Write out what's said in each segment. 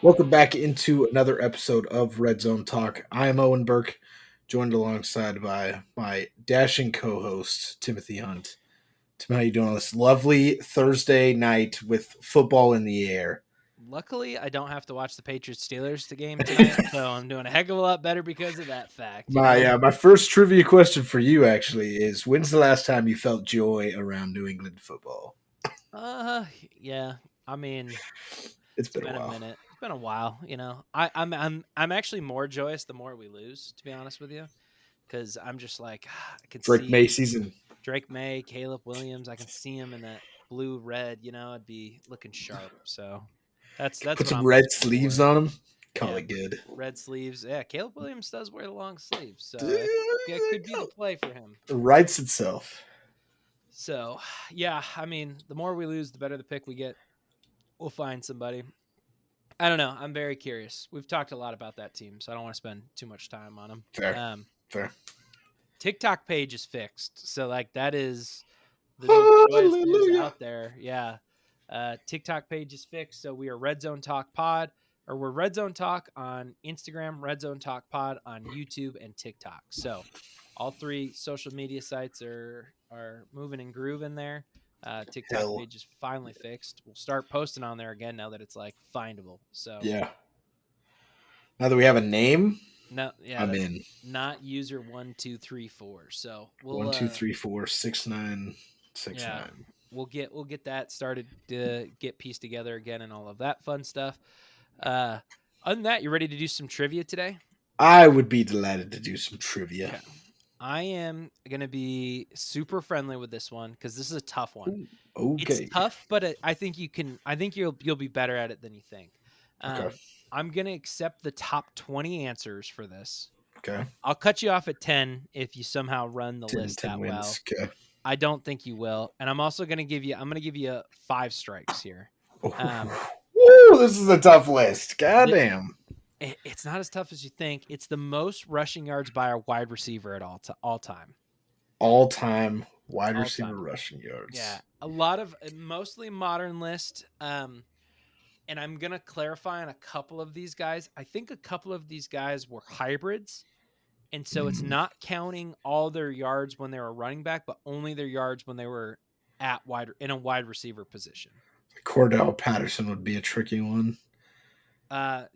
Welcome back into another episode of Red Zone Talk. I am Owen Burke, joined alongside by my dashing co-host Timothy Hunt. Tim, how you doing on this lovely Thursday night with football in the air? Luckily, I don't have to watch the Patriots Steelers game tonight, so I'm doing a heck of a lot better because of that fact. My first trivia question for you actually is: when's the last time you felt joy around New England football? Uh, yeah. I mean, It's it's been a been a while. minute. It's been a while. I'm actually more joyous the more we lose, to be honest with you, because I'm just like I can Drake May see season. Drake May, Caleb Williams. I can see him in that blue red. I'd be looking sharp. So that's Put what some I'm red most sleeves for. on him. Call Yeah, it good. red sleeves. Yeah, Caleb Williams does wear the long sleeves, so it could be the It play for him. writes itself. So, yeah, I mean, the more we lose, the better the pick we get. We'll find somebody. I don't know. I'm very curious. We've talked a lot about that team, so I don't want to spend too much time on them. Fair, fair. TikTok page is fixed, so like that is the most joyous news Hallelujah. out there. Yeah, TikTok page is fixed, so we are Red Zone Talk Pod, or we're Red Zone Talk on Instagram, Red Zone Talk Pod on YouTube and TikTok. So all three social media sites are moving and grooving there. TikTok Hell page is finally fixed. We'll start posting on there again now that it's like findable. So yeah. Now that we have a name, no, yeah, I'm that's in. not user 1234. So we'll 1, 2, 3, 4, 6, 9, 6, yeah, 9. we'll get that started to get pieced together again and all of that fun stuff. Uh, Other than that, you ready to do some trivia today? I would be delighted to do some trivia. Okay. I am going to be super friendly with this one because this is a tough one. Ooh, It's okay. tough, but I think you can. I think you'll be better at it than you think. Okay. I'm gonna accept the top 20 answers for this. Okay. I'll cut you off at 10 if you somehow run the 10, list 10 that well. wins. Okay. I don't think you will, and I'm also gonna give you. I'm gonna give you 5 strikes here. Um, Woo, this is a tough list. th- Goddamn. it's not as tough as you think. It's the most rushing yards by a wide receiver at all time. All time wide All receiver time. rushing Yeah, yards. a lot of mostly modern list. And I'm going to clarify on a couple of these guys. I think a couple of these guys were hybrids. And so it's not counting all their yards when they were running back, but only their yards when they were in a wide receiver position. Cordell Patterson would be a tricky one.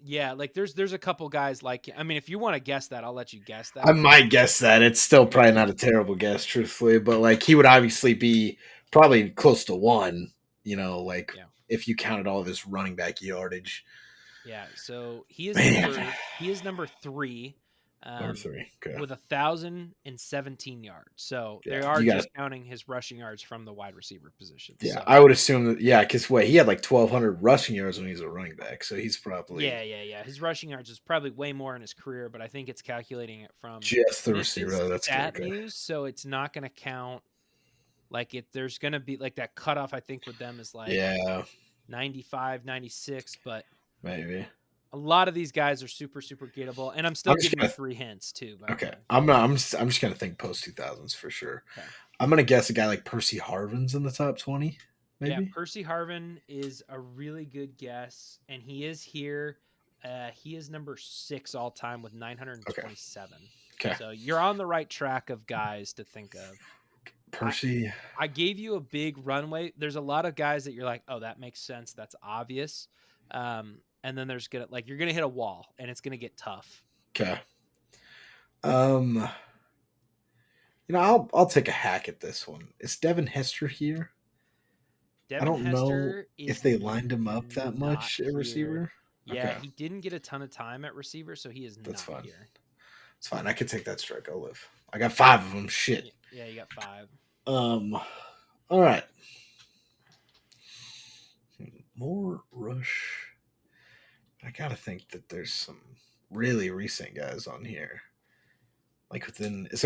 Yeah, like there's a couple guys like, I mean, if you want to guess that, I'll let you guess I that. might guess that. It's still probably not a terrible guess, truthfully, but like he would obviously be probably close to one, like Yeah. if you counted all of his running back yardage. Yeah. So he is Man. number 3. Number 3. Okay. With 1,017 yards. So they Yeah. are You got just counting his rushing yards from the wide receiver position. Yeah, So I would assume that. Yeah, because he had like 1,200 rushing yards when he was a running back, so he's probably yeah. His rushing yards is probably way more in his career, but I think it's calculating it from just the this receiver. is Oh, that's good. stat Okay. news, so it's not going to count. Like there's going to be like that cutoff. I think with them is like Yeah, 95, 96, but maybe. a lot of these guys are super, super gettable, and I'm still I'm just giving you gonna. 3 hints too. By the Okay, way, I'm not. I'm just gonna think post 2000s for sure. okay. I'm gonna guess a guy like Percy Harvin's in the top 20, Yeah, maybe. Percy Harvin is a really good guess, and he is here. He is number 6 all time with Okay. 927. Okay. So you're on the right track of guys to think of. I, Percy. I gave you a big runway. There's a lot of guys that you're like, oh, that makes sense. That's obvious. And then you're gonna hit a wall, and it's gonna get tough. Okay. Um. I'll take a hack at this one. Is Devin Hester here? I Devin don't know Hester if is they lined him up that not much at here. receiver. Yeah, Okay, he didn't get a ton of time at receiver, so he is that's not fine. here. It's fine. I can take that strike. I'll live. I got 5 of them. Shit. Yeah, you got 5. All right. More rush. I gotta think that there's some really recent guys on here. Like is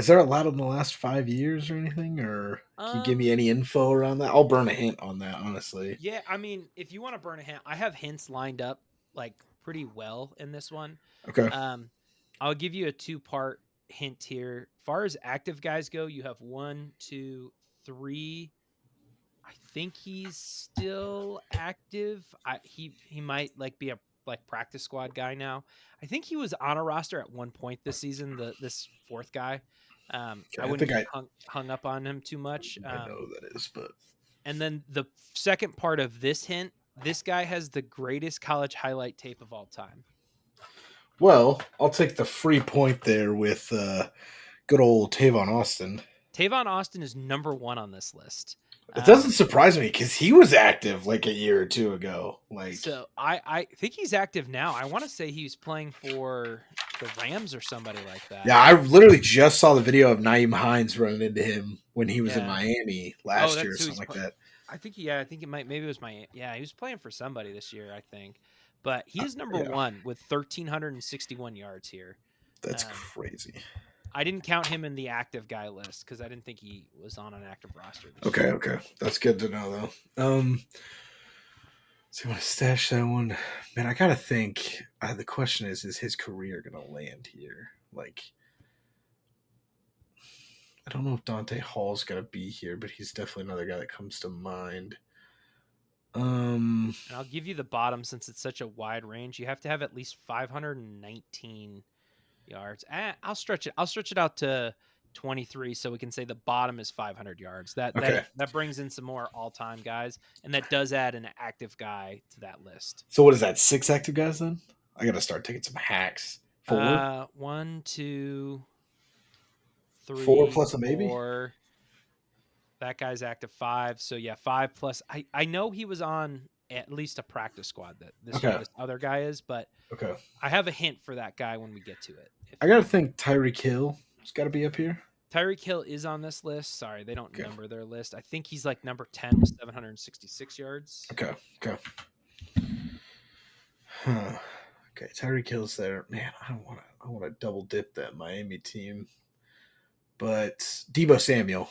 there a lot in the last 5 years or anything? Or can you give me any info around that? I'll burn a hint on that, honestly. Yeah, I mean, if you want to burn a hint, I have hints lined up like pretty well in this one. Okay. Um, I'll give you a 2-part hint here. Far as active guys go, you have 1, 2, 3. I think he's still active. He might like be a like practice squad guy now. I think he was on a roster at one point this season. This fourth guy, I Okay, I wouldn't think get hung up on him too much. I know who that is, but And then the second part of this hint, this guy has the greatest college highlight tape of all time. well, I'll take the free point there with good old Tavon Austin. Tavon Austin is number 1 on this list. It doesn't surprise me because he was active like a year or two ago. Like, So I think he's active now. I want to say he was playing for the Rams or somebody like that. yeah, I literally just saw the video of Naeem Hines running into him when he was in Yeah. Miami last year or that's who something he's like that. I think it might maybe it was he was playing for somebody this year, I think. But he is number Yeah. 1 with 1,361 yards here. That's crazy. I didn't count him in the active guy list because I didn't think he was on an active roster. Okay. That's good to know, though. So you want to stash that one? Man, I got to think. The question is his career going to land here? Like, I don't know if Dante Hall's going to be here, but he's definitely another guy that comes to mind. And I'll give you the bottom since it's such a wide range. You have to have at least 519 yards. I'll stretch it out to 23 so we can say the bottom is 500 yards. That brings in some more all-time guys, and that does add an active guy to that list. So what is that? 6 active guys then? I got to start taking some hacks. 4? 1, 2, 3, 4 plus a maybe? 4. That guy's active 5. So yeah, 5 plus. I know he was on at least a practice squad that this other guy is, but I have a hint for that guy when we get to it. I got to think Tyreek Hill has got to be up here. Tyreek Hill is on this list. Sorry, they don't number their list. I think he's like number 10 with 766 yards. Okay. Huh. Okay, Tyreek Hill's there. Man, I want to double dip that Miami team. But Deebo Samuel.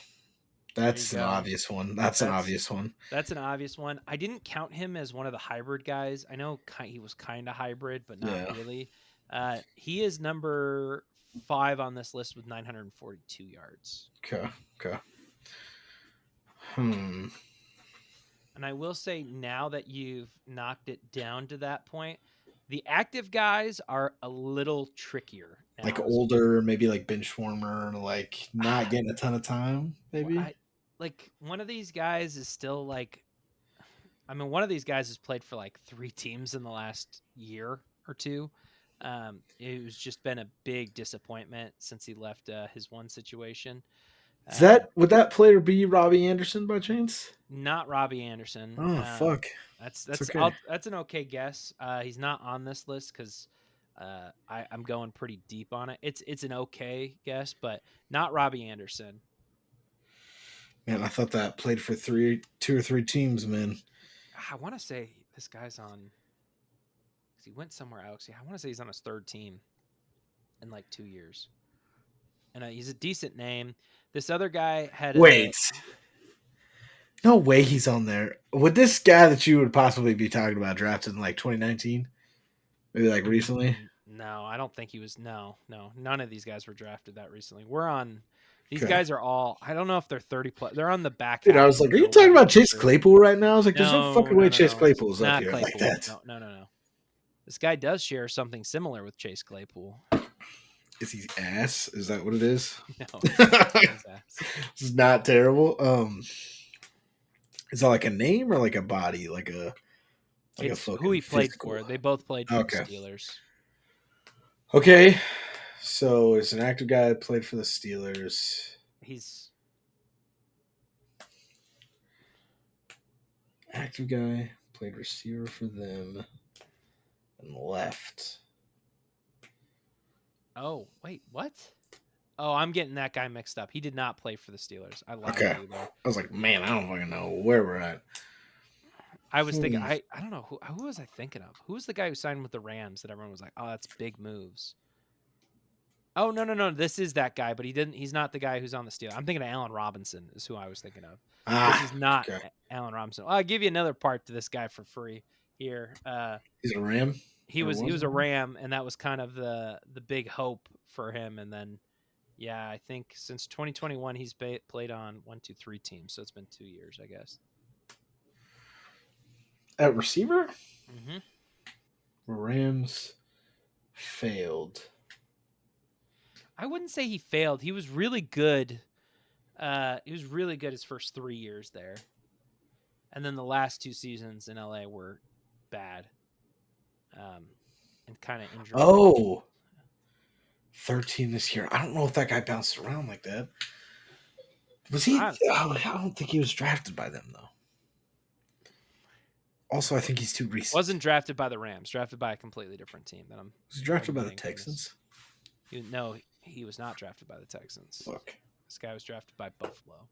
That's an obvious one. That's an obvious one. That's an obvious one. I didn't count him as one of the hybrid guys. I know he was kind of hybrid, but not really. He is number 5 on this list with 942 yards. Okay. And I will say now that you've knocked it down to that point, the active guys are a little trickier. Now. Like older, maybe like bench warmer, like not getting a ton of time, maybe? Like one of these guys is still like, one of these guys has played for like 3 teams in the last year or 2. It was just been a big disappointment since he left his one situation. Would that player be Robbie Anderson by chance? Not Robbie Anderson. Oh fuck. That's okay. That's an okay guess. He's not on this list because I'm going pretty deep on it. It's an okay guess, but not Robbie Anderson. Man, I thought that played for 2 or 3 teams, man. I want to say this guy's on. He went somewhere else. I want to say he's on his 3rd team in like 2 years. And he's a decent name. This other guy had. No way he's on there. Would this guy that you would possibly be talking about drafted in like 2019? Maybe like recently? No, I don't think he was. No. None of these guys were drafted that recently. We're on. These guys are all. I don't know if they're 30 plus. They're on the back. Dude, I was like, are you talking about Chase Claypool right now? I was like, there's no fucking way Chase Claypool's up here like that. No. This guy does share something similar with Chase Claypool. Is he ass? Is that what it is? No. This is not terrible. Is that like a name or like a body? It's who he played for. They both played for the Steelers. Okay. So it's an active guy that played for the Steelers. He's active guy, played receiver for them, and left. Oh, wait, what? Oh, I'm getting that guy mixed up. He did not play for the Steelers. I lied to you there. I was like, man, I don't fucking know where we're at. I was thinking, I don't know, who was I thinking of? Who was the guy who signed with the Rams that everyone was like, oh, that's big moves? Oh, no. This is that guy, but he's not the guy who's on the Steelers. I'm thinking of Allen Robinson is who I was thinking of. This is not Allen Robinson. Well, I'll give you another part to this guy for free here. He's a Ram? He was a Ram, and that was kind of the big hope for him. And then, yeah, I think since 2021, he's played on 1, 2, 3 teams. So it's been 2 years, I guess. At receiver? Mm-hmm. Rams failed. I wouldn't say he failed. He was really good. He was really good his first 3 years there. And then the last 2 seasons in LA were bad. And kind of injury. Oh, 13 this year. I don't know if that guy bounced around like that. Was he? I don't think he was drafted by them, though. Also, I think he's too recent. Wasn't drafted by the Rams. Drafted by a completely different team. That Was he drafted by the Texans? No, he was not drafted by the Texans. Look. This guy was drafted by Buffalo.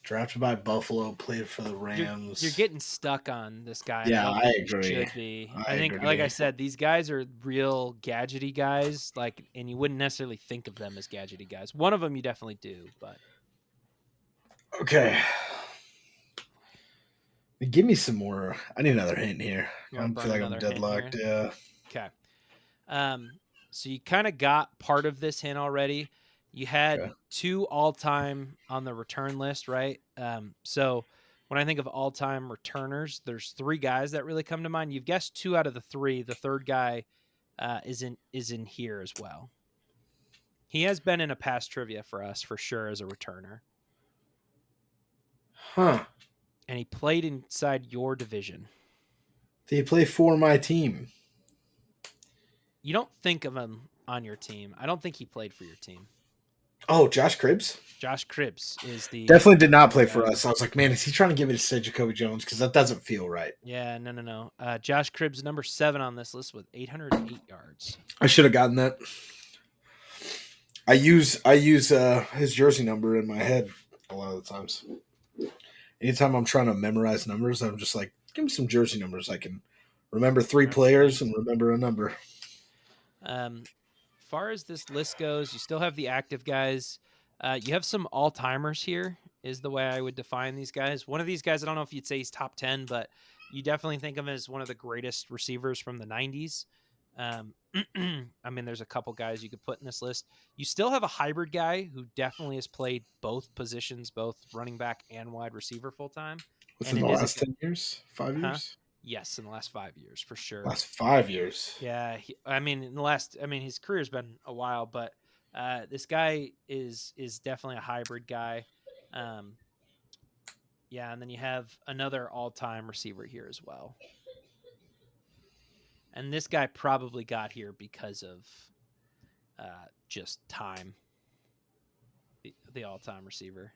Drafted by Buffalo, played for the Rams. You're getting stuck on this guy. Yeah, I agree. Should be. I think, like I said, these guys are real gadgety guys. Like, and you wouldn't necessarily think of them as gadgety guys. One of them you definitely do, but okay. Give me some more. I need another hint here. I feel like I'm deadlocked. Yeah. Okay. So you kind of got part of this hint already. You had 2 all-time on the return list, right? So when I think of all-time returners, there's 3 guys that really come to mind. You've guessed 2 out of the 3. The third guy is in here as well. He has been in a past trivia for us for sure as a returner. Huh. And he played inside your division. Did he play for my team? You don't think of him on your team. I don't think he played for your team. Oh, Josh Cribbs? Josh Cribbs is the... Definitely did not play for us. I was like, man, is he trying to give it to say Jacoby Jones? Because that doesn't feel right. Yeah, no. Josh Cribbs, number 7 on this list with 808 yards. I should have gotten that. I use his jersey number in my head a lot of the times. Anytime I'm trying to memorize numbers, I'm just like, give me some jersey numbers. I can remember 3 players and remember a number. Far as this list goes, you still have the active guys. You have some all-timers here is the way I would define these guys. One of these guys, I don't know if you'd say he's top 10, but you definitely think of him as one of the greatest receivers from the 90s. I mean, there's a couple guys you could put in this list. You still have a hybrid guy who definitely has played both positions, both running back and wide receiver full-time. Within the last 10 years? 5 years? Yes, in the last 5 years, for sure. Last 5 years. Yeah, his career's been a while, but this guy is definitely a hybrid guy. Yeah, and then you have another all-time receiver here as well. And this guy probably got here because of just time. The all-time receiver.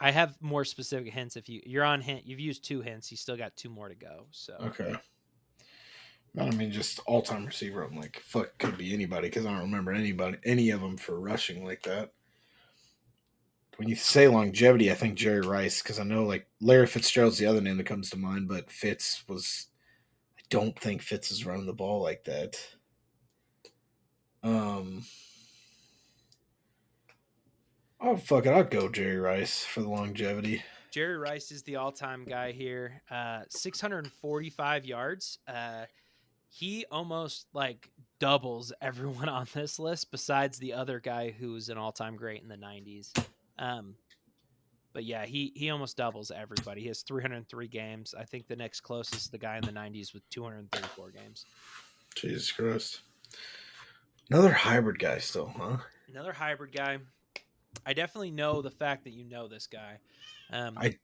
I have more specific hints. If you're on hint, you've used 2 hints. You still got 2 more to go. So okay. I mean, just all-time receiver. I'm like, fuck, could be anybody because I don't remember any of them for rushing like that. When you say longevity, I think Jerry Rice because I know like Larry Fitzgerald's the other name that comes to mind, but Fitz was. I don't think Fitz is running the ball like that. Oh, fuck it. I'll go Jerry Rice for the longevity. Jerry Rice is the all-time guy here. 645 yards. He almost like doubles everyone on this list besides the other guy who's an all-time great in the 90s. But yeah, he almost doubles everybody. He has 303 games. I think the next closest is the guy in the 90s with 234 games. Jesus Christ. Another hybrid guy still, huh? Another hybrid guy. I definitely know the fact that you know this guy. I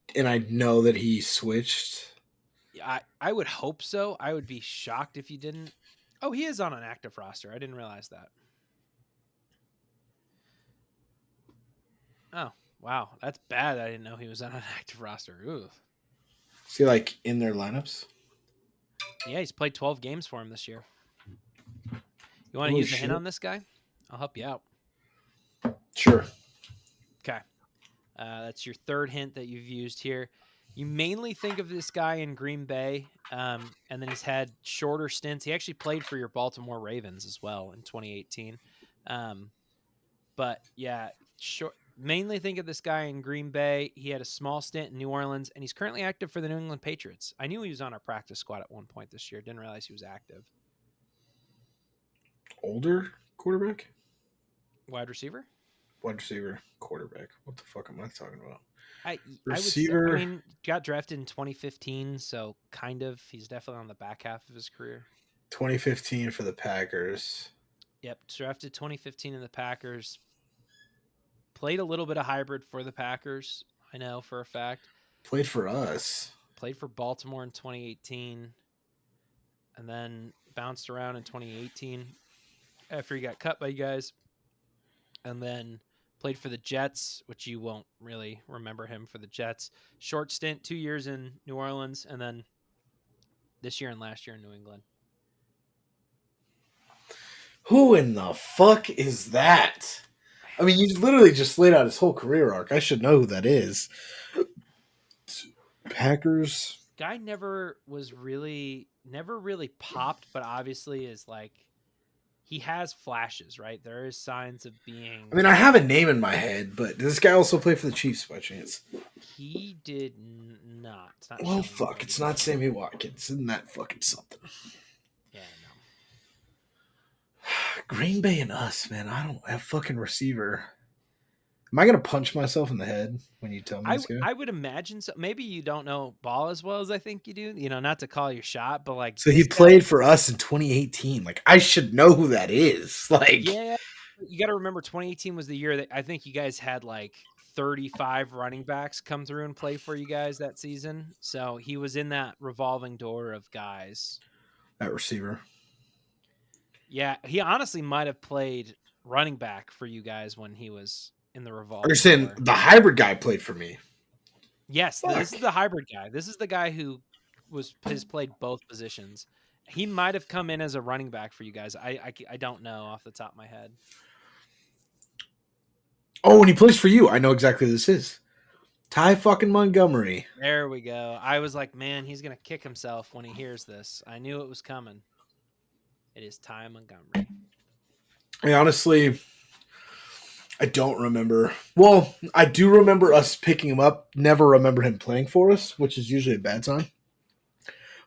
know that he switched. I would hope so. I would be shocked if you didn't. Oh, he is on an active roster. I didn't realize that. Oh, wow. That's bad. I didn't know he was on an active roster. Ooh. Is he like in their lineups? Yeah, he's played 12 games for him this year. You want to use a hint on this guy? I'll help you out. Sure. Okay. That's your third hint that you've used here. You mainly think of this guy in Green Bay, and then he's had shorter stints. He actually played for your Baltimore Ravens as well in 2018. But yeah, mainly think of this guy in Green Bay. He had a small stint in New Orleans, and he's currently active for the New England Patriots. I knew he was on our practice squad at one point this year. Didn't realize he was active. Older quarterback? Wide receiver? Wide receiver, quarterback. What the fuck am I talking about? I would say, I Receiver, mean, got drafted in 2015, so kind of he's definitely on the back half of his career. 2015 for the Packers. Yep, drafted 2015 in the Packers. Played a little bit of hybrid for the Packers, I know for a fact. Played for us. Played for Baltimore in 2018 and then bounced around in 2018 after he got cut by you guys. And then played for the Jets, which you won't really remember him for the Jets. Short stint, 2 years in New Orleans, and then this year and last year in New England. Who in the fuck is that? I mean, you literally just laid out his whole career arc. I should know who that is. Packers. Guy never really popped, but obviously is like he has flashes, right? There is signs of being. I mean, I have a name in my head, but does this guy also play for the Chiefs by chance? He did not. It's not Well, showing fuck. It's not Sammy Watkins. Isn't that fucking something? Yeah, no. Green Bay and us, man. I don't have fucking receiver. Am I gonna punch myself in the head when you tell me this guy? I would imagine so. Maybe you don't know ball as well as I think you do. You know, not to call your shot, but like So he played for us in 2018. Like, I should know who that is. Like, yeah, you got to remember 2018 was the year that I think you guys had like 35 running backs come through and play for you guys that season. So he was in that revolving door of guys. that receiver. Yeah, he honestly might have played running back for you guys when he was in the revolving You're saying door. the hybrid guy played for me. Yes, this is the hybrid guy. This is the guy who has played both positions. He might have come in as a running back for you guys. I don't know off the top of my head. Oh, and he plays for you. I know exactly who this is. Ty fucking Montgomery. There we go. I was like, man, he's going to kick himself when he hears this. I knew it was coming. It is Ty Montgomery. Honestly, I don't remember. Well, I do remember us picking him up. Never remember him playing for us, which is usually a bad sign.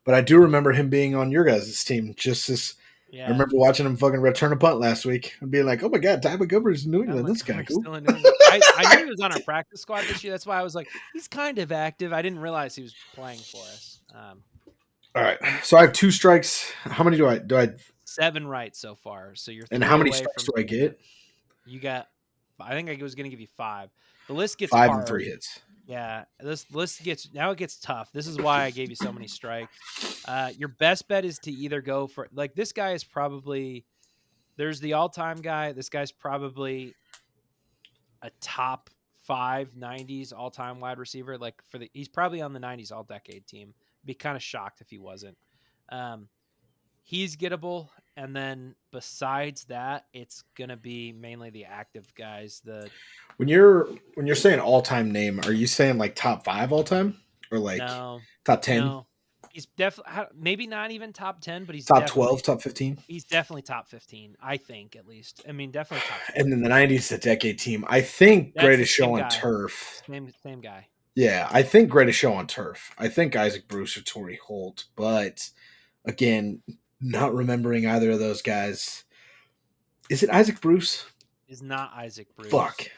But I do remember him being on your guys' team. Just as I remember watching him fucking return a punt last week and being like, "Oh my god, Ty Montgomery's in New England. That's kind of cool." Still in New England. I knew he was on our practice squad this year. That's why I was like, he's kind of active. I didn't realize he was playing for us. All right, so I have 2 strikes. How many do I? 7 right so far. So you're. And how many strikes do I get? You got. I think I was going to give you 5. The list gets 5 hard. and 3 hits. Yeah, this list gets tough. This is why I gave you so many strikes. Your best bet is to either go for like this guy is probably. There's the all-time guy. This guy's probably a top 5 90s all-time wide receiver. Like he's probably on the 90s all-decade team. Be kind of shocked if he wasn't. He's gettable, and then besides that, it's gonna be mainly the active guys. When you're saying all-time name, are you saying like top 5 all-time or like top 10? No. He's definitely maybe not even top 10, but he's top 12, top 15. He's definitely top 15, I think, at least. I mean, definitely top 15. And then the 90s, the decade team. I think greatest show on turf. Same guy. Yeah, I think greatest show on turf. I think Isaac Bruce or Torrey Holt, but again, not remembering either of those guys. Is it Isaac Bruce? Is not Isaac Bruce. Fuck.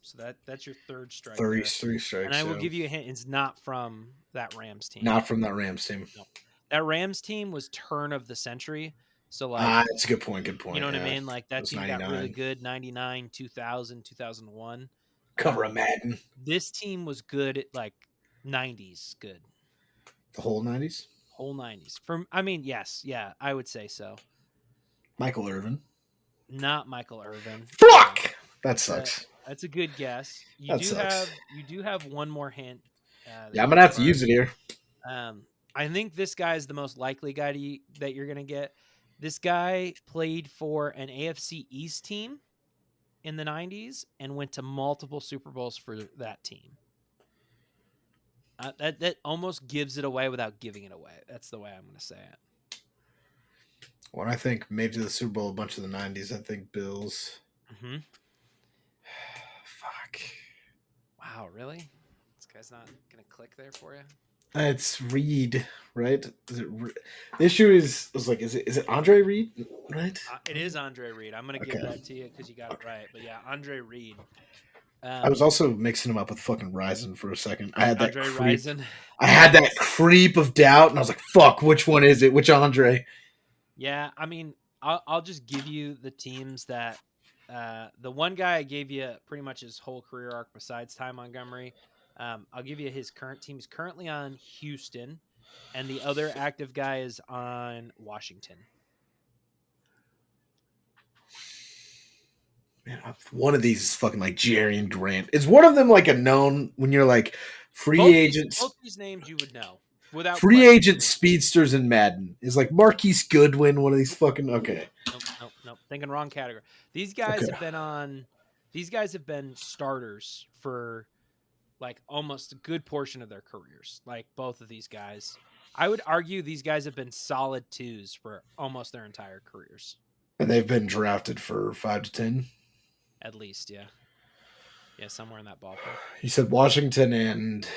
So that's your 3rd strike. 3 strikes. And I will give you a hint. It's not from that Rams team. Not from that Rams team. No. That Rams team was turn of the century. So like that's a good point. Good point. You know what I mean? Like that team 99. Got really good 99, 2000, 2001. Cover a Madden. This team was good at like 90s good. The whole 90s? Whole 90s. Yes. Yeah, I would say so. Michael Irvin. Not Michael Irvin. Fuck! That sucks. That's a good guess. You do have one more hint. Yeah, I'm gonna have to use it here. I think this guy is the most likely guy that you're gonna get. This guy played for an AFC East team in the 90s and went to multiple Super Bowls for that team. That almost gives it away without giving it away. That's the way I'm gonna say it. When I think made to the Super Bowl a bunch of the 90s, I think Bills. Mm-hmm. Fuck. Wow, really? This guy's not going to click there for you? It's Reed, right? The issue is it Andre Reed, right? It is Andre Reed. I'm gonna give Okay. that to you because you got it right. But yeah, Andre Reed. I was Um, also mixing him up with fucking Ryzen for a second. I had that Andre creep. Rison. I had Yeah, that creep of doubt, and I was like, "Fuck, which one is it? Which Andre?" yeah. I mean, I'll just give you the teams that. The one guy I gave you pretty much his whole career arc besides Ty Montgomery. I'll give you his current team. He's currently on Houston, and the other active guy is on Washington. Man, one of these is fucking like Jerry and Grant. Is one of them like a known when you're like free Both agents? these names you would know without Free question. agent speedsters in Madden is like Marquise Goodwin. One of these fucking okay. Nope, nope, nope. Thinking wrong category. These guys Okay. have been on. These guys have been starters for like almost a good portion of their careers. Like both of these guys, I would argue these guys have been solid twos for almost their entire careers, And they've been drafted for 5 to 10. at least. Yeah, yeah, somewhere in that ballpark. You said Washington and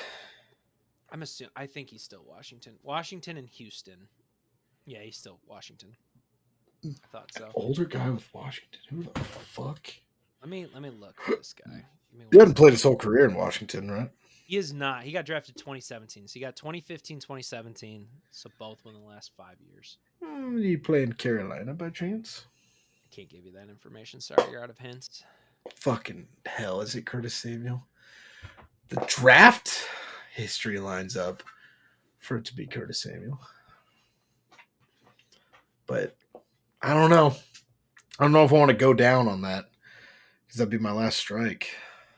I'm assuming. I think he's still Washington. Washington and Houston. Yeah, he's still Washington. I thought so. older guy with Washington. Who the fuck? Let me look for this guy. Give me He one hasn't played his second. whole career in Washington, right? He is not. He got drafted 2017. So he got 2015, 2017. So both within the last 5 years. He play in Carolina by chance? I can't give you that information. Sorry, you're out of hints. Fucking hell, is it Curtis Samuel? The draft history lines up for it to be Curtis Samuel. But I don't know. I don't know if I want to go down on that because that'd be my last strike.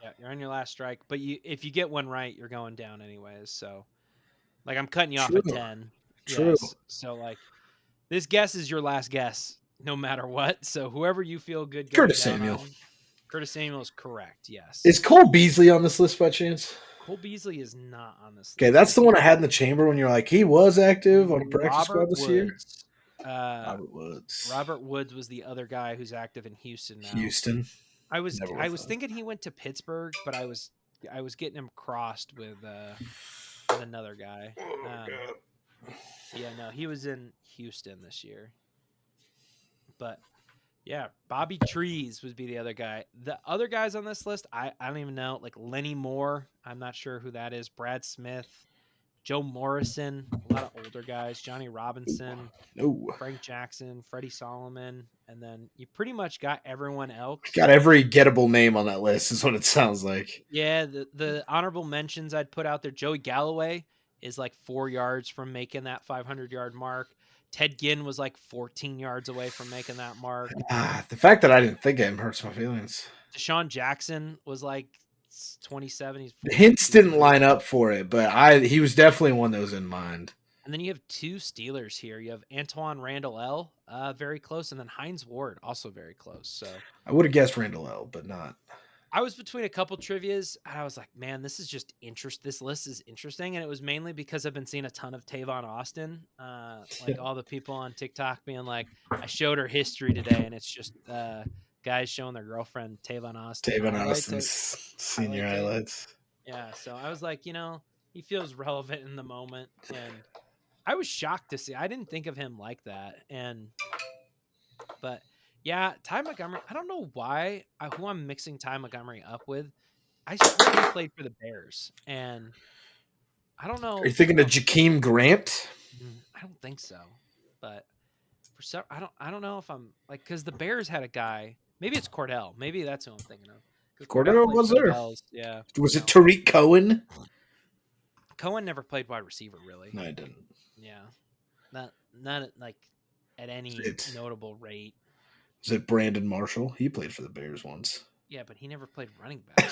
Yeah, you're on your last strike. But if you get one right, you're going down anyways. So, like, I'm cutting you off True. at 10. True. Yes. So, like, this guess is your last guess, no matter what. So, whoever you feel good going Curtis down Samuel. on, Curtis Samuel is correct. Yes. Is Cole Beasley on this list by chance? Cole Beasley is not on this Okay, list. that's the one I had in the chamber when you're like, he was active on a practice squad Robert this year. Woods. Robert Woods. Robert Woods was the other guy who's active in Houston now. Houston. I was Never I with was them. thinking he went to Pittsburgh, but I was getting him crossed with another guy. Yeah, no, he was in Houston this year. But yeah, Bobby Trees would be the other guy. The other guys on this list, I don't even know. Like Lenny Moore, I'm not sure who that is. Brad Smith, Joe Morrison, a lot of older guys. Johnny Robinson, No. Frank Jackson, Freddie Solomon, and then you pretty much got everyone else. Got every gettable name on that list, is what it sounds like. Yeah, the honorable mentions I'd put out there. Joey Galloway is like 4 yards from making that 500-yard mark. Ted Ginn was like 14 yards away from making that mark. The fact that I didn't think of him hurts my feelings. Deshaun Jackson was like 27. He's The hints 42. didn't line up for it, but he was definitely one that was in mind. And then you have two Steelers here. You have Antoine Randall L, very close, and then Hines Ward, also very close. So I would have guessed Randall L, but not. I was between a couple trivias. And I was like, man, this is just This list is interesting, and it was mainly because I've been seeing a ton of Tavon Austin. Like all the people on TikTok being like, I showed her history today, and it's just guys showing their girlfriend Tavon Austin. Tavon highlights. Austin's senior highlights. Yeah, so I was like, he feels relevant in the moment, and I was shocked to see. I didn't think of him like that, but. Yeah, Ty Montgomery. I don't know who I'm mixing Ty Montgomery up with. I swear he played for the Bears, and I don't know. Are you thinking of Jakeem Grant? I don't think so, but for some, I don't know if I'm like because the Bears had a guy. Maybe it's Cordell. Maybe that's who I'm thinking of. Cordell played was for the there. Bells. Yeah. Was it Tariq Cohen? Cohen never played wide receiver, really. No, I didn't. Yeah, not like at any notable rate. Was it Brandon Marshall? He played for the Bears once. Yeah, but he never played running back.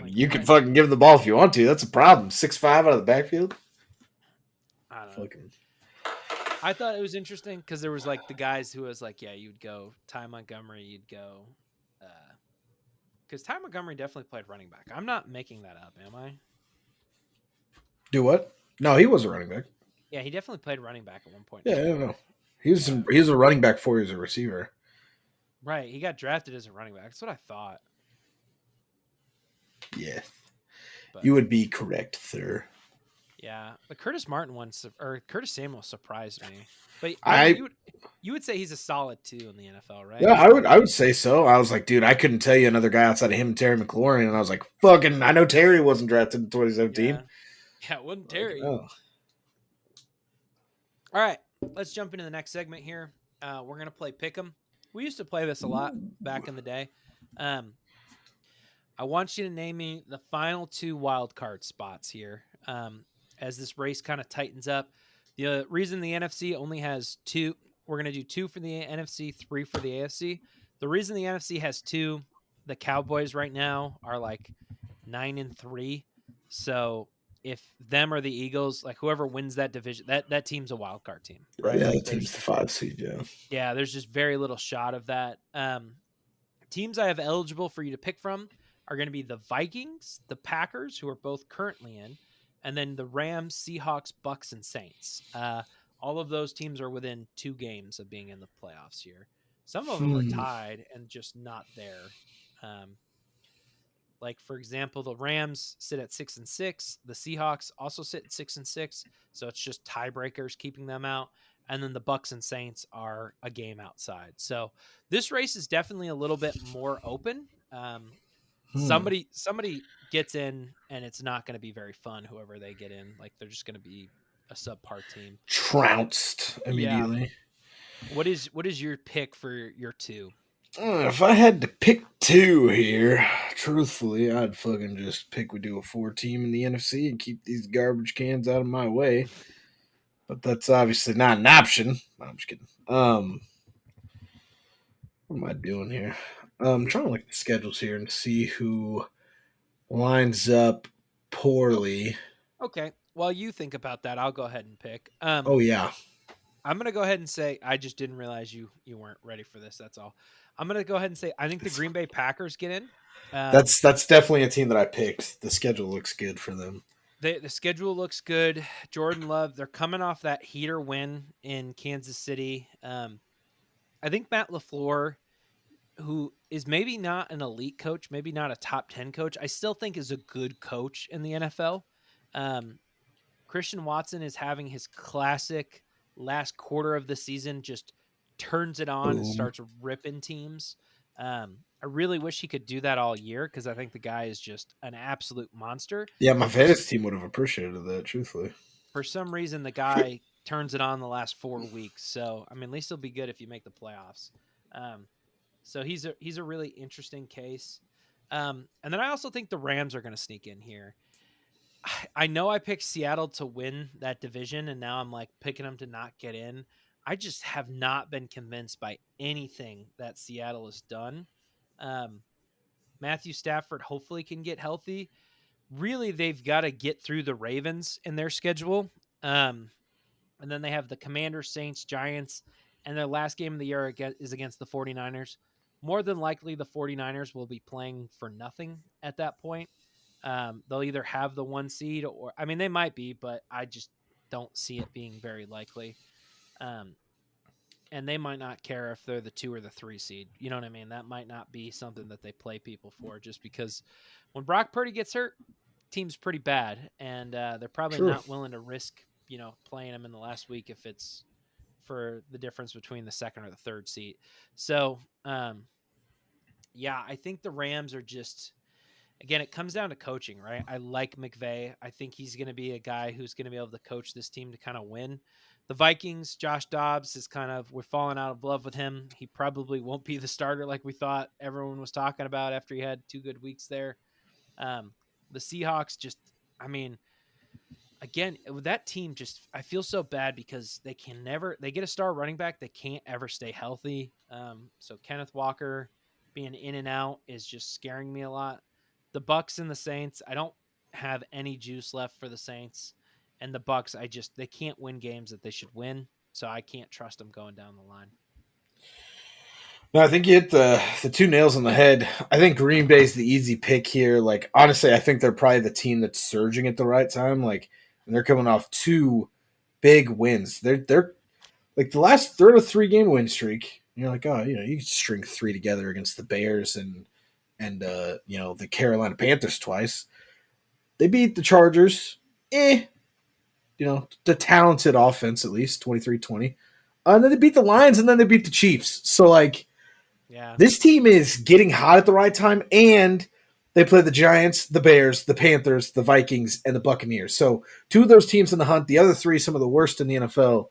You can fucking give him the ball if you want to. That's a problem. 6'5" out of the backfield. I don't know. I thought it was interesting because there was like the guys who was like, yeah, you'd go Ty Montgomery, you'd go, because Ty Montgomery definitely played running back. I'm not making that up, am I? Do what? No, he was a running back. Yeah, he definitely played running back at one point. Yeah, I don't know. He was a running back before he was a receiver. Right, he got drafted as a running back. That's what I thought. Yeah, but you would be correct, sir. Yeah, the Curtis Martin one or Curtis Samuel surprised me. But I mean, I you would say he's a solid 2 in the NFL, right? Yeah, He's not I like would say so. I was like, dude, I couldn't tell you another guy outside of him and Terry McLaurin, and I was like, fucking, I know Terry wasn't drafted in 2017. yeah. Yeah, it wasn't Like, Terry. oh, All right, let's jump into the next segment here. We're gonna play Pick'em. We used to play this a lot back in the day. Um, I want you to name me the final 2 wild card spots here. As this race kind of tightens up, the reason the NFC only has 2, we're gonna do 2 for the NFC, 3 for the AFC. The reason the NFC has 2, the Cowboys right now are like 9-3. So if them or the Eagles, like whoever wins that division, that team's a wild card team, right? yeah, Like the team's the 5 seed, yeah. yeah, there's just very little shot of that. Teams I have eligible for you to pick from are going to be the Vikings, the Packers, who are both currently in, and then the Rams, Seahawks, Bucks, and Saints. All of those teams are within 2 games of being in the playoffs here. Some of them are Hmm. tied and just not there. Um, like for example, the Rams sit at 6-6. The Seahawks also sit at 6-6. So it's just tiebreakers keeping them out. And then the Bucks and Saints are a game outside. So this race is definitely a little bit more open. Hmm. Somebody gets in, and it's not going to be very fun. Whoever they get in, like they're just going to be a subpar team. Trounced Yeah. immediately. What is your pick for your 2? If I had to pick 2 here, truthfully, I'd fucking just pick we do a 4 team in the NFC and keep these garbage cans out of my way. But that's obviously not an option. No, I'm just kidding. What am I doing here? I'm trying to look at the schedules here and see who lines up Oh, poorly. okay. While you think about that, I'll go ahead and pick. Oh yeah, I'm gonna go ahead and say I just didn't realize you weren't ready for this. That's all. I'm gonna go ahead and say I think the it's Green fine. Bay Packers get in. Um, That's definitely a team that I picked. The schedule looks good for them. the schedule looks good. Jordan Love, they're coming off that heater win in Kansas City. I think Matt LaFleur, who is maybe not an elite coach, maybe not a top 10 coach, I still think is a good coach in the NFL. Um, Christian Watson is having his classic last quarter of the season, just turns it on and Boom. starts ripping teams. I really wish he could do that all year because I think the guy is just an absolute monster. Yeah, my But for fantasy team would have appreciated that. Truthfully, some reason, the guy turns it on the last 4 weeks. So I mean, at least he'll be good if you make the playoffs. Um, so he's a really interesting case. And then I also think the Rams are going to sneak in here. I know I picked Seattle to win that division, and now I'm like picking them to not get in. I just have not been convinced by anything that Seattle has done. Um, Matthew Stafford hopefully can get healthy. Really, they've got to get through the Ravens in their schedule. Um, and then they have the Commanders, Saints, Giants, and their last game of the year is against the 49ers. More than likely, the 49ers will be playing for nothing at that point. They'll either have the 1 seed or, I mean, they might be, but I just don't see it being very likely. Um, and they might not care if they're the 2 or the 3 seed. You know what I mean? That might not be something that they play people for just because when Brock Purdy gets hurt, team's pretty bad. And they're probably true. not willing to risk, playing him in the last week if it's for the difference between the 2nd or the 3rd seat. So, yeah, I think the Rams are just, again, it comes down to coaching, right? I like McVay. I think he's going to be a guy who's going to be able to coach this team to kind of win. The Vikings, Josh Dobbs is we're falling out of love with him. He probably won't be the starter like we thought everyone was talking about after he had 2 good weeks there. The Seahawks just, I mean, again, with that team, just I feel so bad because they get a star running back, they can't ever stay healthy. So Kenneth Walker being in and out is just scaring me a lot. The Bucks and the Saints, I don't have any juice left for the Saints, and the Bucks, they can't win games that they should win, so I can't trust them going down the line. No, I think you hit the 2 nails on the head. I think Green Bay's the easy pick here. Like honestly, I think they're probably the team that's surging at the right time. Like, and they're coming off 2 big wins. They're like they're in a 3 game win streak. You're like, oh, you can string 3 together against the Bears and the Carolina Panthers twice. They beat the Chargers. the talented offense at least 23-20. And then they beat the Lions and then they beat the Chiefs. So like Yeah. this team is getting hot at the right time, and they play the Giants, the Bears, the Panthers, the Vikings, and the Buccaneers. So two of those teams in the hunt. The other three, some of the worst in the NFL.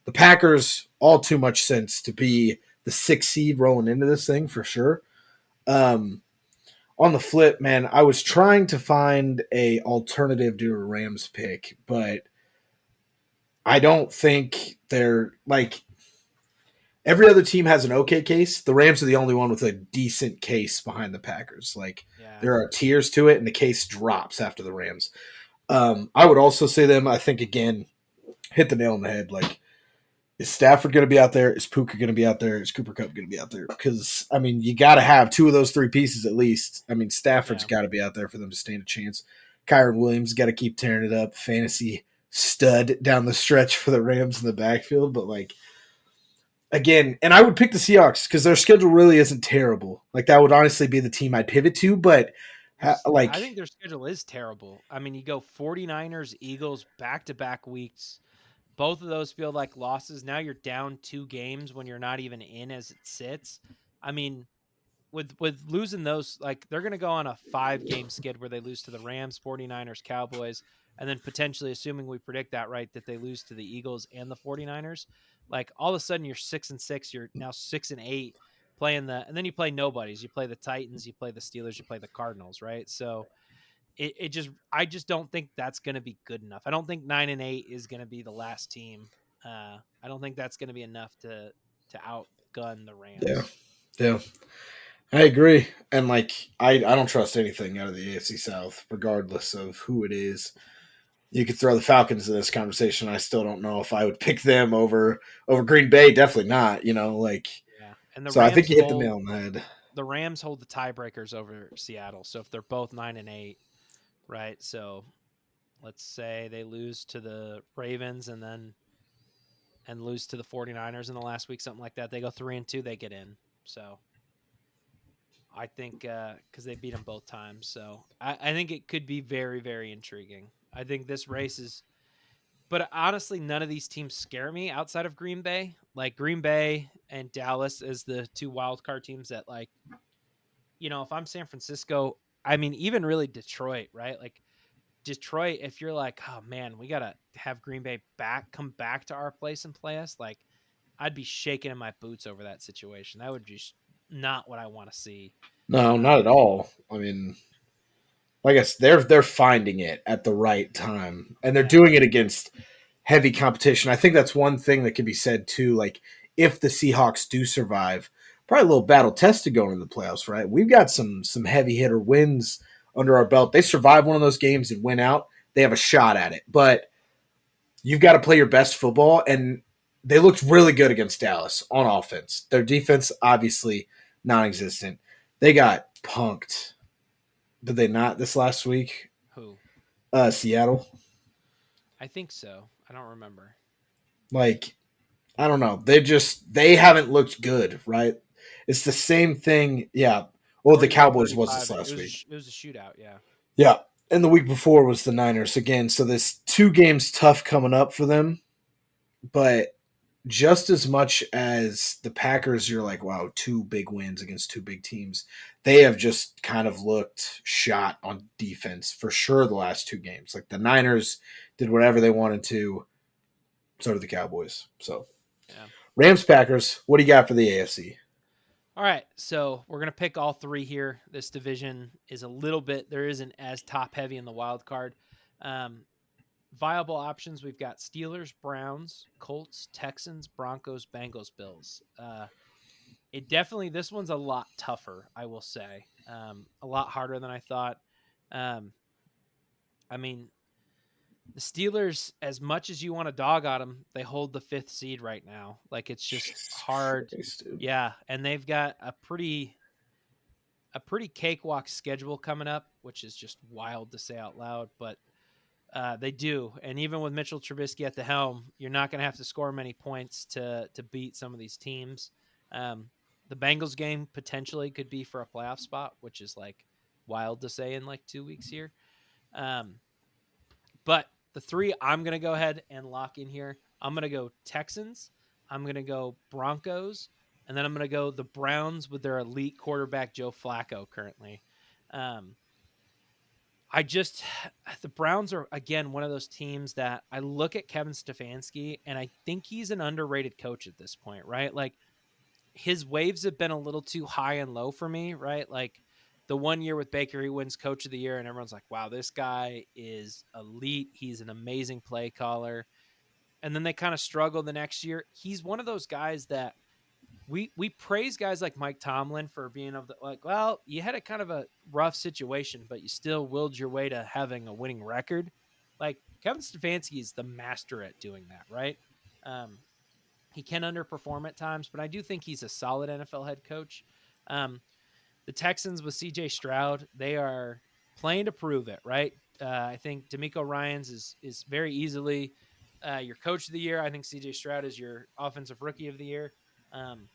The Packers, all too much sense to be the 6th seed rolling into this thing for sure. Um, on the flip, man, I was trying to find a alternative to a Rams pick, but I don't think they're like every other team has an okay case. The Rams are the only one with a decent case behind the Packers. Like Yeah. there are tiers to it, and the case drops after the Rams. I would also say them. I think again, hit the nail on the head. Like, is Stafford going to be out there? Is Puka going to be out there? Is Cooper Kupp going to be out there? Because I mean, you got to have two of those three pieces at least. I mean, Stafford's Yeah. got to be out there for them to stand a chance. Kyron Williams got to keep tearing it up. Fantasy stud down the stretch for the Rams in the backfield, but like again, and I would pick the Seahawks because their schedule really isn't terrible. Like that would honestly be the team I'd pivot to, but I think like their schedule is terrible. I mean, you go 49ers, Eagles, back-to-back weeks. Both of those feel like losses. Now you're down 2 games when you're not even in as it sits. I mean, with losing those, like they're going to go on a 5-game skid where they lose to the Rams, 49ers, Cowboys, and then potentially, assuming we predict that right, that they lose to the Eagles and the 49ers. Like all of a sudden you're 6-6, you're now 6-8 playing and then you play nobodies. You play the Titans, you play the Steelers, you play the Cardinals, right? So I just don't think that's going to be good enough. I don't think 9-8 is going to be the last team. I don't think that's going to be enough to outgun the yeah, Rams. yeah, I agree. And like I don't trust anything out of the AFC South, regardless of who it is. You could throw the Falcons in this conversation. I still don't know if I would pick them over Green Bay. Definitely not. Like Yeah, and the so. I think Rams you hit the hold nail on the head. the Rams hold the tiebreakers over Seattle. So if they're both 9-8, right? So let's say they lose to the Ravens and lose to the 49ers in the last week, something like that. They go 3-2, they get in. So I think because they beat them both times. So I think it could be very, very intriguing. I think this race is, but honestly, none of these teams scare me outside of Green Bay. Like Green Bay and Dallas as the 2 wild card teams that like, if I'm San Francisco, I mean, even really Detroit, right? Like Detroit, if you're like, oh man, we gotta have Green Bay come back to our place and play us, like I'd be shaking in my boots over that situation. That would just not what I want to see. No, not at all. I mean, I guess they're finding it at the right time, and they're Yeah, doing it against heavy competition. I think that's one thing that can be said too. Like if the Seahawks do survive, probably a little battle tested going into the playoffs, right? We've got some heavy hitter wins under our belt. They survive one of those games and win out. They have a shot at it, but you've got to play your best football. And they looked really good against Dallas on offense. Their defense obviously non-existent. They got punked. Did they not this last week? who? Seattle. I think so. I don't remember. Like I don't know. They haven't looked good, right? It's the same thing. Yeah. Well, the Cowboys was this 41-35. last week. It was a shootout. Yeah. Yeah. And the week before was the Niners again. So this 2 games tough coming up for them. But just as much as the Packers, you're like, wow, 2 big wins against 2 big teams. They have just kind of looked shot on defense for sure the last 2 games. Like the Niners did whatever they wanted to. So did the Cowboys. So Yeah. Rams Packers, what do you got for the AFC? All right, so we're gonna pick all 3 here. This division is a little bit there isn't as top heavy in the wild card. Um, Viable options we've got Steelers, Browns, Colts, Texans, Broncos, Bengals, Bills. It definitely this one's a lot tougher, I will say. A lot harder than I thought. Um, I mean, the Steelers, as much as you want to dog on them, they hold the 5th seed right now. Like it's just Jesus hard. Christ, dude. Yeah, and they've got a pretty cakewalk schedule coming up, which is just wild to say out loud, but they do. And even with Mitchell Trubisky at the helm, you're not going to have to score many points to beat some of these teams. The Bengals game potentially could be for a playoff spot, which is like wild to say in like 2 weeks here. Um, but the three I'm going to go ahead and lock in here. I'm going to go Texans. I'm going to go Broncos. And then I'm going to go the Browns with their elite quarterback, Joe Flacco, currently. Um, the Browns are, again, one of those teams that I look at Kevin Stefanski, and I think he's an underrated coach at this point, right? Like, his waves have been a little too high and low for me, right? Like, the 1 year with Baker, he wins Coach of the Year, and everyone's like, wow, this guy is elite. He's an amazing play caller. And then they kind of struggle the next year. He's one of those guys that we praise guys like Mike Tomlin for being of the, like, well, you had a kind of a rough situation, but you still willed your way to having a winning record. Like, Kevin Stefanski is the master at doing that, right? Um, he can underperform at times, but I do think he's a solid NFL head coach. Um, the Texans with CJ Stroud, they are playing to prove it, right? I think D'Amico Ryans is very easily your coach of the year. I think CJ Stroud is your offensive rookie of the year. Um,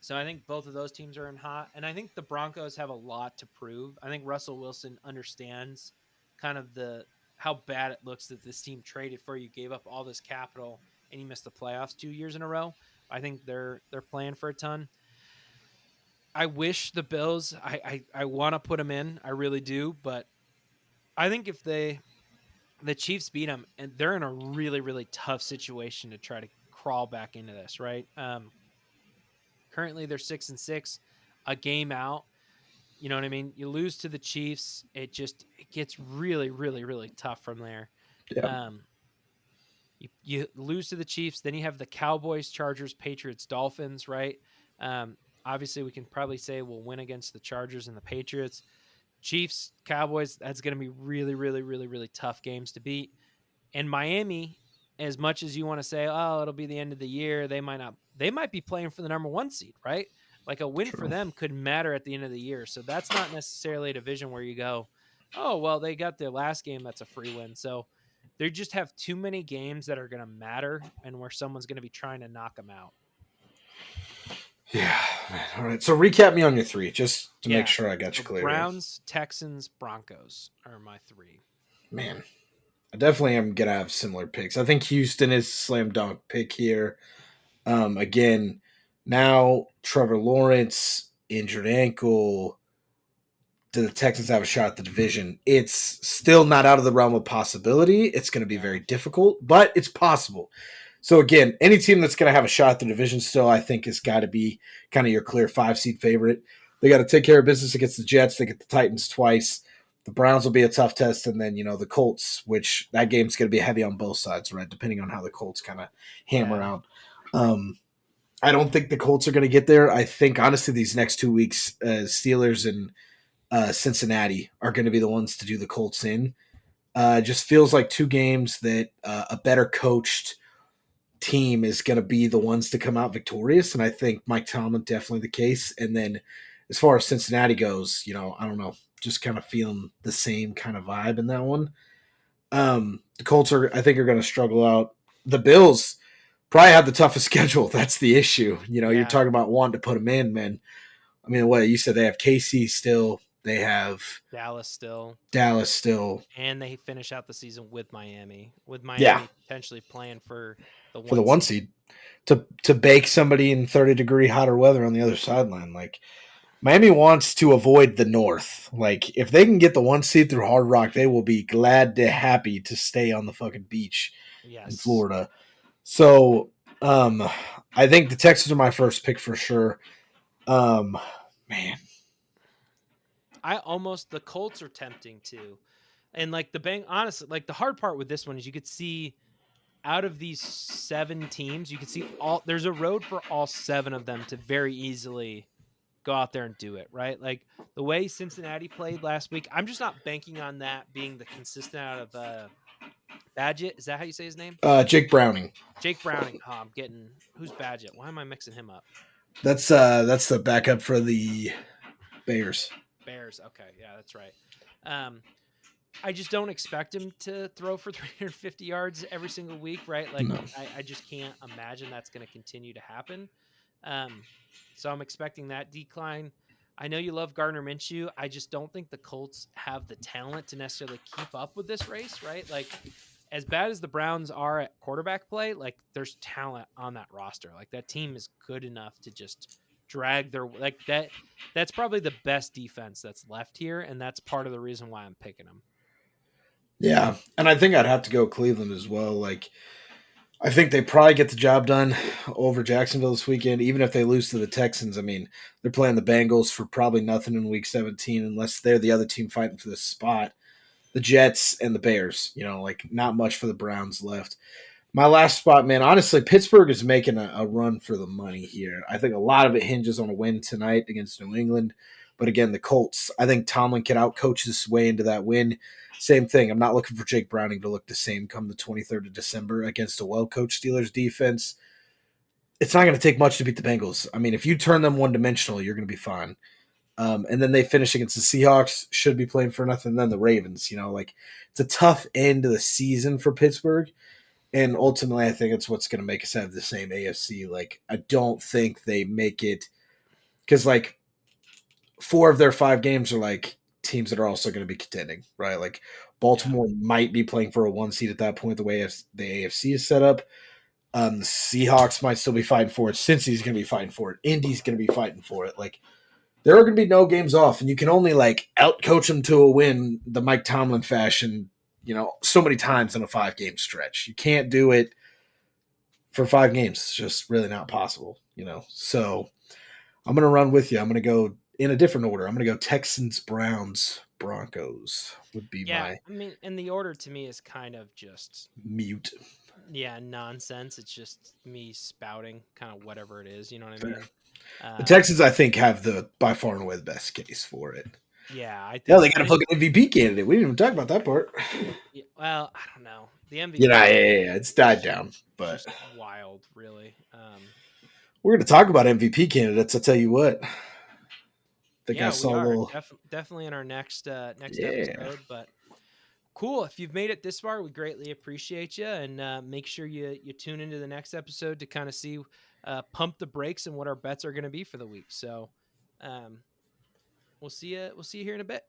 so I think both of those teams are in hot, and I think the Broncos have a lot to prove. I think Russell Wilson understands kind of the how bad it looks that this team traded for you, gave up all this capital, and you missed the playoffs 2 years in a row. I think they're playing for a ton. I wish the Bills. I want to put them in. I really do, but I think if the Chiefs beat them, and they're in a really really tough situation to try to crawl back into this, right? Currently they're 6-6, a game out. You know what I mean? You lose to the Chiefs, it gets really really really tough from there. Yeah. Um, you lose to the Chiefs, then you have the Cowboys, Chargers, Patriots, Dolphins, right? Um, Obviously, we can probably say we'll win against the Chargers and the Patriots. Chiefs, Cowboys, that's going to be really, really, really, really tough games to beat. And Miami, as much as you want to say, oh, it'll be the end of the year, they might be playing for the number 1 seed, right? Like, a win for True. them could matter at the end of the year. So that's not necessarily a division where you go, oh, well, they got their last game, that's a free win. So they just have too many games that are going to matter and where someone's going to be trying to knock them out. Yeah. Man. All right. So recap me on your three, just to make sure I got you clear. Browns, Texans, Broncos are my three. Man, I definitely am gonna have similar picks. I think Houston is slam dunk pick here. Again, now Trevor Lawrence injured ankle. Do the Texans have a shot at the division? It's still not out of the realm of possibility. It's going to be very difficult, but it's possible. So again, any team that's going to have a shot at the division still, I think, has got to be kind of your clear 5-seed favorite. They got to take care of business against the Jets. They get the Titans twice. The Browns will be a tough test, and then the Colts, which that game's going to be heavy on both sides, right? Depending on how the Colts kind of hammer out. I don't think the Colts are going to get there. I think honestly, these next 2 weeks, Steelers and Cincinnati are going to be the ones to do the Colts in. Just feels like 2 games that a better coached team is going to be the ones to come out victorious, and I think Mike Tomlin definitely the case. And then as far as Cincinnati goes, I don't know, just kind of feeling the same kind of vibe in that one. The Colts I think are going to struggle out. The Bills probably have the toughest schedule. That's the issue. You're talking about wanting to put them in, man. I mean, what you said, they have KC still. They have Dallas still. And they finish out the season with Miami. Potentially playing for the 1 seed. To bake somebody in 30-degree hotter weather on the other sideline. Like, Miami wants to avoid the North. Like, if they can get the 1 seed through Hard Rock, they will be happy to stay on the fucking beach in Florida. So, I think the Texans are my first pick for sure. Man. The Colts are tempting too. And like honestly, like the hard part with this one is you could see out of these 7 teams, you could see there's a road for all 7 of them to very easily go out there and do it, right? Like the way Cincinnati played last week, I'm just not banking on that being the consistent out of Badgett. Is that how you say his name? Jake Browning. Oh, I'm getting who's Badgett? Why am I mixing him up? That's the backup for the Bears. Okay, yeah, that's right. I just don't expect him to throw for 350 yards every single week, right? Like, no. I just can't imagine that's going to continue to happen. So I'm expecting that decline. I know you love Gardner Minshew. I just don't think the Colts have the talent to necessarily keep up with this race, right? Like, as bad as the Browns are at quarterback play, like there's talent on that roster. Like that team is good enough to just drag their like that. That's probably the best defense that's left here, and that's part of the reason why I'm picking them. Yeah, and I think I'd have to go Cleveland as well. Like, I think they probably get the job done over Jacksonville this weekend, even if they lose to the Texans. I mean, they're playing the Bengals for probably nothing in Week 17, unless they're the other team fighting for this spot. The Jets and the Bears, like not much for the Browns left. My last spot, man, honestly, Pittsburgh is making a run for the money here. I think a lot of it hinges on a win tonight against New England. But again, the Colts, I think Tomlin can outcoach his way into that win. Same thing. I'm not looking for Jake Browning to look the same come the 23rd of December against a well-coached Steelers defense. It's not going to take much to beat the Bengals. I mean, if you turn them one-dimensional, you're going to be fine. And then they finish against the Seahawks, should be playing for nothing. Then the Ravens, like it's a tough end to the season for Pittsburgh. And ultimately, I think it's what's going to make us have the same AFC. Like, I don't think they make it because, like, 4 of their 5 games are like teams that are also going to be contending, right? Like, Baltimore might be playing for a 1 seed at that point, the way the AFC is set up. The Seahawks might still be fighting for it. Cincy's going to be fighting for it. Indy's going to be fighting for it. Like, there are going to be no games off, and you can only, like, outcoach them to a win the Mike Tomlin fashion, so many times in a 5-game stretch. You can't do it for 5 games. It's just really not possible, So I'm going to run with you. I'm going to go in a different order. I'm going to go Texans, Browns, Broncos would be my I mean, and the order to me is kind of just mute. Yeah, nonsense. It's just me spouting kind of whatever it is. You know what I mean? The Texans, I think, have the by far and away the best case for it. Yeah, I think. Yeah, they got a fucking MVP candidate. We didn't even talk about that part. Yeah, well, I don't know. The MVP. Yeah, it's died down, but just wild, really. We're going to talk about MVP candidates. I'll tell you what. I think I saw we a are little. Definitely in our next episode. But cool. If you've made it this far, we greatly appreciate you, and make sure you tune into the next episode to kind of see, pump the brakes and what our bets are going to be for the week. So, we'll see you here in a bit.